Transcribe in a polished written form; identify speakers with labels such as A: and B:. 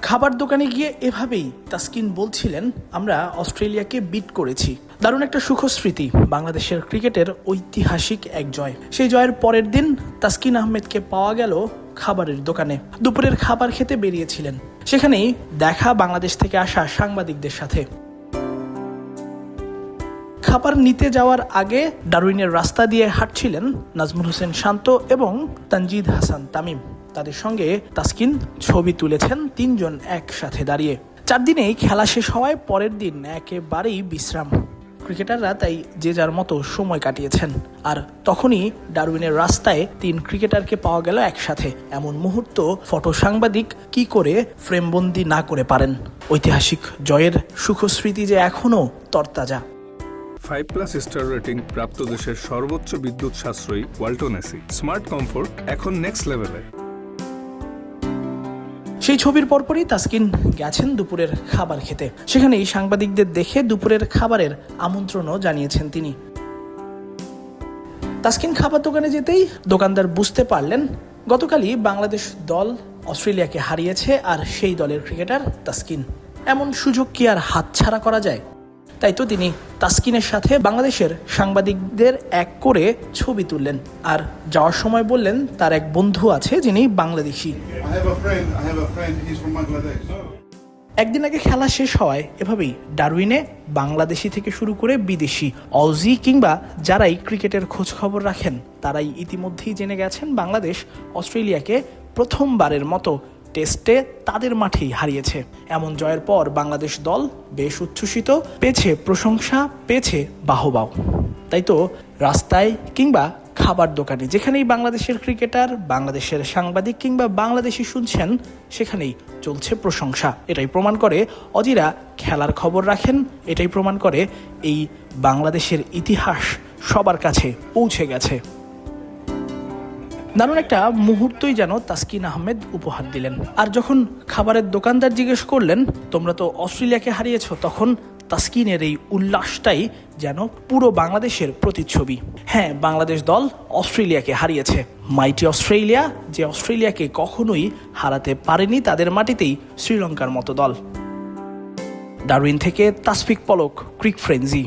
A: খাবার দোকানে গিয়ে এভাবেই তাসকিন বলছিলেন, আমরা অস্ট্রেলিয়াকে বিট করেছি। দারুণ একটা সুখস্মৃতি, বাংলাদেশের ক্রিকেটের ঐতিহাসিক এক জয়। সেই জয়ের পরের দিন তাসকিন আহমেদকে পাওয়া গেল খাবারের দোকানে। দুপুরের খাবার খেতে বেরিয়েছিলেন, সেখানেই দেখা বাংলাদেশ থেকে আসা সাংবাদিকদের সাথে। খাবার নিতে যাওয়ার আগে ডারউইনের রাস্তা দিয়ে হাঁটছিলেন নাজমুল হোসেন শান্ত এবং তানজিদ হাসান তামিম। তাদের সঙ্গে তাসকিন ছবি তুলেছেন তিনজন একসাথে দাঁড়িয়ে। 4 দিনেই খেলা শেষ হওয়ায় পরের দিন একেবারেই বিশ্রাম। ক্রিকেটাররা তাই যে যার মতো সময় কাটিয়েছেন। আর তখনই ডারউইনের রাস্তায় 3 ক্রিকেটারকে পাওয়া গেল একসাথে। এমন মুহূর্ত ফটো সাংবাদিক কি করে ফ্রেমবন্দি না করে পারেন? ঐতিহাসিক জয়ের সুখস্মৃতি যে এখনও তরতাজা।
B: 5+ স্টার রেটিং প্রাপ্ত দেশের সর্বোচ্চ বিদ্যুৎ সাশ্রয়ী ওয়ালটন এসি। স্মার্ট কমফোর্ট এখন নেক্সট লেভেলে।
A: সেই ছবির পরপরই তাসকিন গেছেন দুপুরের খাবার খেতে। সেখানেই সাংবাদিকদের দেখে দুপুরের খাবারের আমন্ত্রণও জানিয়েছেন তিনি। তাসকিন খাবার দোকানে যেতেই দোকানদার বুঝতে পারলেন গতকালই বাংলাদেশ দল অস্ট্রেলিয়াকে হারিয়েছে, আর সেই দলের ক্রিকেটার তাসকিন। এমন সুযোগ কি আর হাতছাড়া করা যায়? তাই তো তিনি তাসকিনের সাথে বাংলাদেশের সাংবাদিকদের এক করে ছবি তুললেন, আর যাওয়ার সময় বললেন তার এক বন্ধু আছে যিনি বাংলাদেশি। একদিন আগে খেলা শেষ হওয়ায় এভাবেই ডারউইনে বাংলাদেশি থেকে শুরু করে বিদেশি, অজি কিংবা যারাই ক্রিকেটের খোঁজ খবর রাখেন তারাই ইতিমধ্যেই জেনে গেছেন বাংলাদেশ অস্ট্রেলিয়াকে প্রথমবারের মতো টেস্টে তাদের মাঠেই হারিয়েছে। এমন জয়ের পর বাংলাদেশ দল বেশ উচ্ছ্বসিত, পেয়েছে প্রশংসা, পেয়েছে বাহবাও। তাই তো রাস্তায় কিংবা খাবার দোকানে যেখানেই বাংলাদেশের ক্রিকেটার, বাংলাদেশের সাংবাদিক কিংবা বাংলাদেশি শুনছেন, সেখানেই চলছে প্রশংসা। এটাই প্রমাণ করে অজিরা খেলার খবর রাখেন, এটাই প্রমাণ করে এই বাংলাদেশের ইতিহাস সবার কাছে পৌঁছে গেছে। দারুণ একটা মুহূর্তই যেন তাসকিন আহমেদ উপহার দিলেন। আর যখন খাবারের দোকানদার জিজ্ঞেস করলেন তোমরা তো অস্ট্রেলিয়াকে হারিয়েছ, তখন তাসকিনের এই উল্লাসটাই যেন পুরো বাংলাদেশের প্রতিচ্ছবি। হ্যাঁ, বাংলাদেশ দল অস্ট্রেলিয়াকে হারিয়েছে। মাইটি অস্ট্রেলিয়া, যে অস্ট্রেলিয়াকে কখনোই হারাতে পারেনি তাদের মাটিতেই শ্রীলঙ্কার মতো দল। ডারউইন থেকে তাসফিক পলক, ক্রিক ফ্রেঞ্জি।